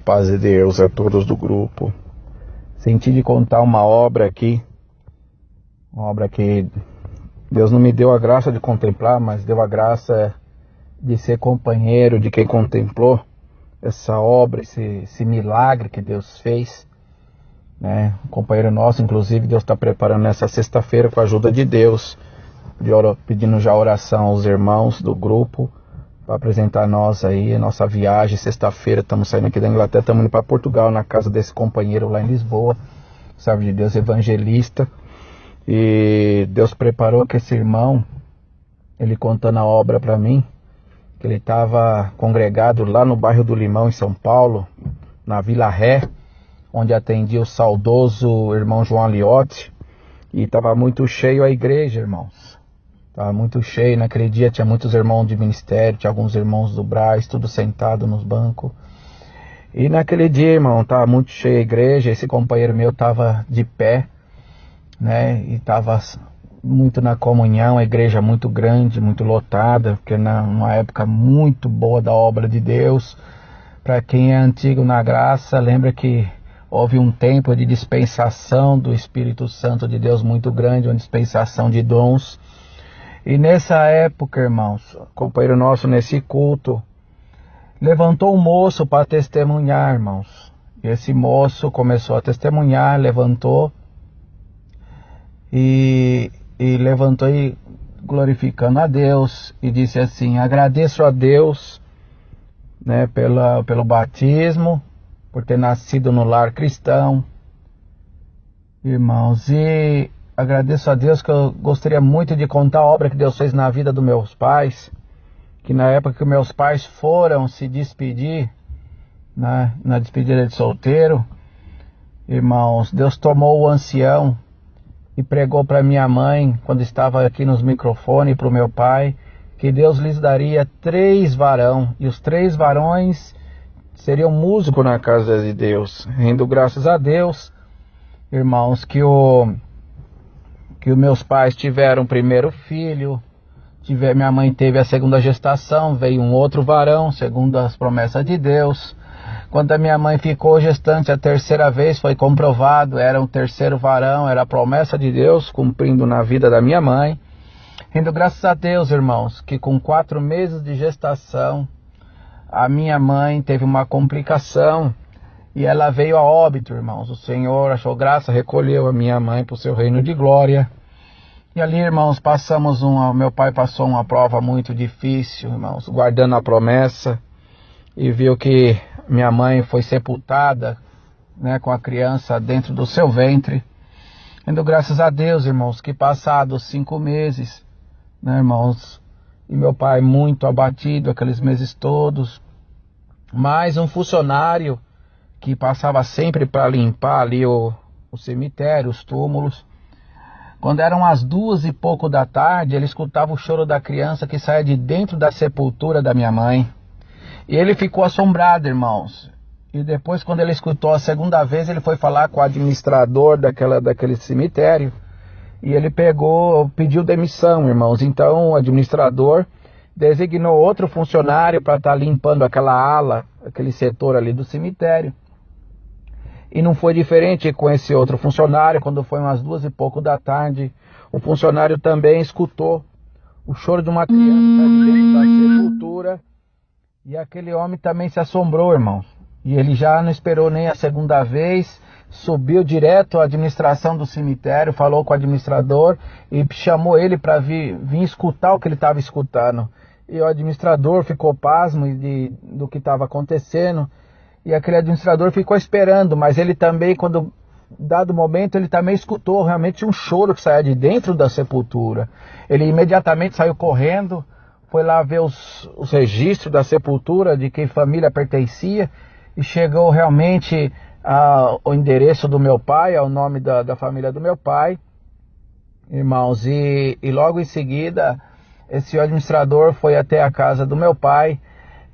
paz de Deus a todos do grupo. Senti de contar uma obra aqui, uma obra que Deus não me deu a graça de contemplar, mas deu a graça de ser companheiro de quem contemplou essa obra, esse milagre que Deus fez, né? Um companheiro nosso, inclusive, Deus está preparando nessa sexta-feira com a ajuda de Deus, pedindo já oração aos irmãos do grupo, para apresentar nós aí a nossa viagem. Sexta-feira estamos saindo aqui da Inglaterra, estamos indo para Portugal, na casa desse companheiro lá em Lisboa, servo de Deus, evangelista. E Deus preparou que esse irmão, ele contando a obra para mim, que ele estava congregado lá no bairro do Limão, em São Paulo, na Vila Ré, onde atendia o saudoso irmão João Aliotti, e estava muito cheio a igreja, irmãos. Estava muito cheio, naquele dia tinha muitos irmãos de ministério, tinha alguns irmãos do Brás, tudo sentado nos bancos. E naquele dia, irmão, estava muito cheia a igreja, esse companheiro meu estava de pé, né, e estava muito na comunhão, a igreja muito grande, muito lotada, porque numa época muito boa da obra de Deus. Para quem é antigo na graça, lembra que houve um tempo de dispensação do Espírito Santo de Deus muito grande, uma dispensação de dons. E nessa época, irmãos, companheiro nosso nesse culto, levantou um moço para testemunhar, irmãos. E esse moço começou a testemunhar, levantou e levantou e glorificando a Deus, e disse assim: agradeço a Deus, né, pelo batismo, por ter nascido no lar cristão, irmãos, e agradeço a Deus que eu gostaria muito de contar a obra que Deus fez na vida dos meus pais, que na época que meus pais foram se despedir, né, na despedida de solteiro, irmãos, Deus tomou o ancião e pregou para minha mãe, quando estava aqui nos microfones, e para o meu pai, que Deus lhes daria 3 varões, e os 3 varões seriam músicos na casa de Deus. Rendo graças a Deus, irmãos, que os meus pais tiveram o primeiro filho, minha mãe teve a segunda gestação, veio um outro varão, segundo as promessas de Deus. Quando a minha mãe ficou gestante a terceira vez, foi comprovado, era um terceiro varão, era a promessa de Deus cumprindo na vida da minha mãe. Rendo graças a Deus, irmãos, que com 4 meses de gestação, a minha mãe teve uma complicação e ela veio a óbito, irmãos. O Senhor achou graça, recolheu a minha mãe para o seu reino de glória. E ali, irmãos, meu pai passou uma prova muito difícil, irmãos, guardando a promessa, e viu que minha mãe foi sepultada, né, com a criança dentro do seu ventre. Rendo graças a Deus, irmãos, que passados 5 meses, né, irmãos, e meu pai muito abatido aqueles meses todos, mais um funcionário que passava sempre para limpar ali o cemitério, os túmulos. Quando eram as 2 e pouco da tarde, ele escutava o choro da criança que saía de dentro da sepultura da minha mãe. E ele ficou assombrado, irmãos. E depois, quando ele escutou a segunda vez, ele foi falar com o administrador daquele cemitério. E ele pediu demissão, irmãos. Então o administrador designou outro funcionário para estar limpando aquela ala, aquele setor ali do cemitério. E não foi diferente com esse outro funcionário. Quando foi umas 2 e pouco da tarde, o funcionário também escutou o choro de uma criança ali dentro da sepultura. E aquele homem também se assombrou, irmãos. E ele já não esperou nem a segunda vez, subiu direto à administração do cemitério, falou com o administrador e chamou ele para vir escutar o que ele estava escutando. E o administrador ficou pasmo do que estava acontecendo. E aquele administrador ficou esperando, mas ele também, dado momento, ele também escutou realmente um choro que saía de dentro da sepultura. Ele imediatamente saiu correndo, foi lá ver os registros da sepultura, de que família pertencia, e chegou realmente ao endereço do meu pai, ao nome da família do meu pai, irmãos, e logo em seguida, esse administrador foi até a casa do meu pai,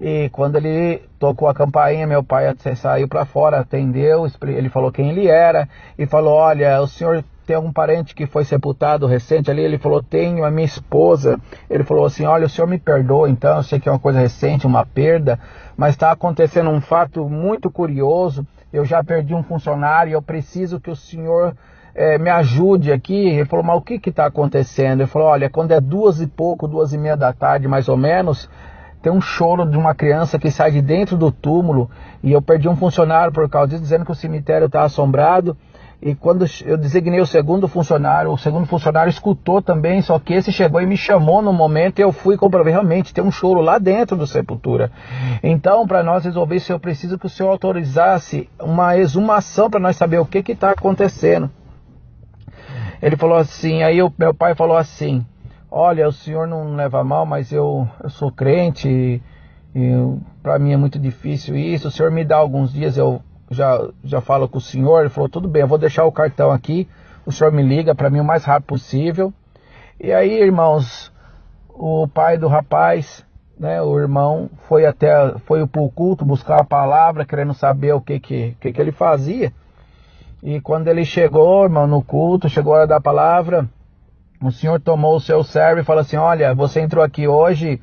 e quando ele tocou a campainha, meu pai saiu para fora, atendeu, ele falou quem ele era, e falou: olha, o senhor tem algum parente que foi sepultado recente ali? Ele falou, tenho a minha esposa. Ele falou assim, olha, o senhor me perdoa então, eu sei que é uma coisa recente, uma perda, mas está acontecendo um fato muito curioso, eu já perdi um funcionário, eu preciso que o senhor me ajude aqui. Ele falou, mas o que está acontecendo? Ele falou, olha, quando é 2h pouco, 2h30 da tarde mais ou menos, tem um choro de uma criança que sai de dentro do túmulo, e eu perdi um funcionário por causa disso, dizendo que o cemitério está assombrado. E quando eu designei o segundo funcionário escutou também, só que esse chegou e me chamou no momento, e eu fui e comprovei, realmente tem um choro lá dentro do sepultura. Então, para nós resolver isso, eu preciso que o senhor autorizasse uma exumação para nós saber o que está acontecendo. Ele falou assim, aí meu pai falou assim, olha, o senhor não leva mal, mas eu sou crente, e para mim é muito difícil isso, o senhor me dá alguns dias, eu já falo com o senhor. Ele falou, tudo bem, eu vou deixar o cartão aqui, o senhor me liga para mim o mais rápido possível. E aí, irmãos, o pai do rapaz, né, o irmão, foi para o culto buscar a palavra, querendo saber o que ele fazia. E quando ele chegou, irmão, no culto, chegou a hora da palavra, o senhor tomou o seu servo e falou assim, olha, você entrou aqui hoje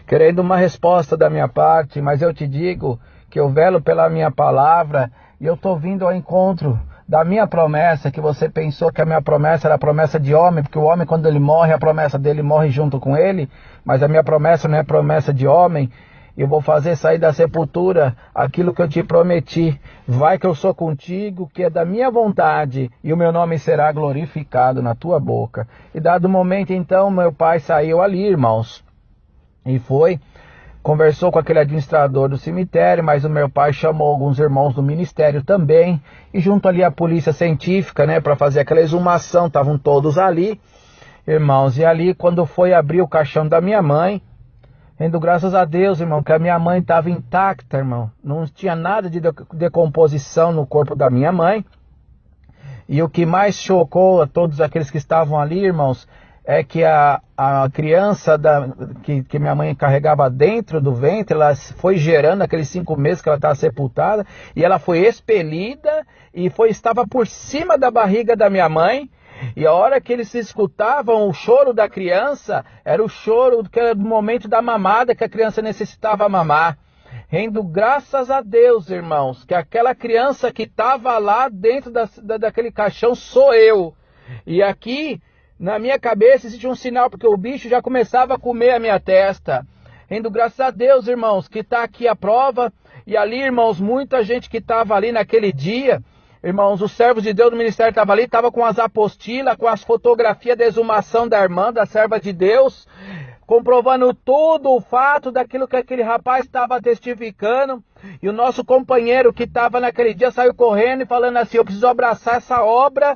querendo uma resposta da minha parte, mas eu te digo que eu velo pela minha palavra, e eu estou vindo ao encontro da minha promessa, que você pensou que a minha promessa era a promessa de homem, porque o homem, quando ele morre, a promessa dele morre junto com ele, mas a minha promessa não é promessa de homem. Eu vou fazer sair da sepultura aquilo que eu te prometi. Vai que eu sou contigo, que é da minha vontade, e o meu nome será glorificado na tua boca. E dado o momento, então, meu pai saiu ali, irmãos, e conversou com aquele administrador do cemitério, mas o meu pai chamou alguns irmãos do ministério também, e junto ali a polícia científica, né, para fazer aquela exumação, estavam todos ali, irmãos, e ali quando foi abrir o caixão da minha mãe, rendo graças a Deus, irmão, que a minha mãe estava intacta, irmão. Não tinha nada de decomposição no corpo da minha mãe. E o que mais chocou a todos aqueles que estavam ali, irmãos, é que a criança que minha mãe carregava dentro do ventre, ela foi gerando aqueles 5 meses que ela estava sepultada, e ela foi expelida e estava por cima da barriga da minha mãe. E a hora que eles escutavam o choro da criança, era o choro que era do momento da mamada, que a criança necessitava mamar. Rendo graças a Deus, irmãos, que aquela criança que estava lá dentro daquele caixão sou eu. E aqui, na minha cabeça, existe um sinal, porque o bicho já começava a comer a minha testa. Rendo graças a Deus, irmãos, que está aqui a prova. E ali, irmãos, muita gente que estava ali naquele dia, irmãos, os servos de Deus do ministério estavam ali, estavam com as apostilas, com as fotografias da exumação da irmã, da serva de Deus, comprovando tudo o fato daquilo que aquele rapaz estava testificando. E o nosso companheiro que estava naquele dia saiu correndo e falando assim, eu preciso abraçar essa obra.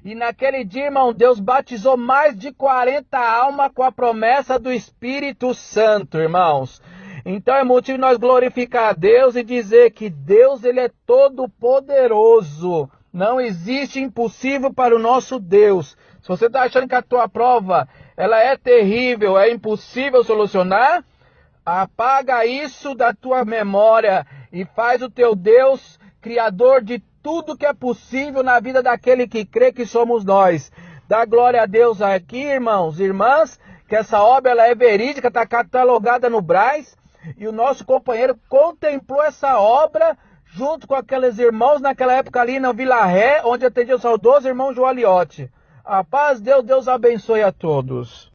E naquele dia, irmão, Deus batizou mais de 40 almas com a promessa do Espírito Santo, irmãos. Então é motivo de nós glorificar a Deus e dizer que Deus, ele é todo poderoso. Não existe impossível para o nosso Deus. Se você está achando que a tua prova ela é terrível, é impossível solucionar, apaga isso da tua memória e faz o teu Deus criador de tudo que é possível na vida daquele que crê que somos nós. Dá glória a Deus aqui, irmãos e irmãs, que essa obra ela é verídica, está catalogada no Braz. E o nosso companheiro contemplou essa obra junto com aqueles irmãos naquela época ali na Vila Ré, onde atendia o saudoso irmão Joaliotti. A paz de Deus, Deus abençoe a todos.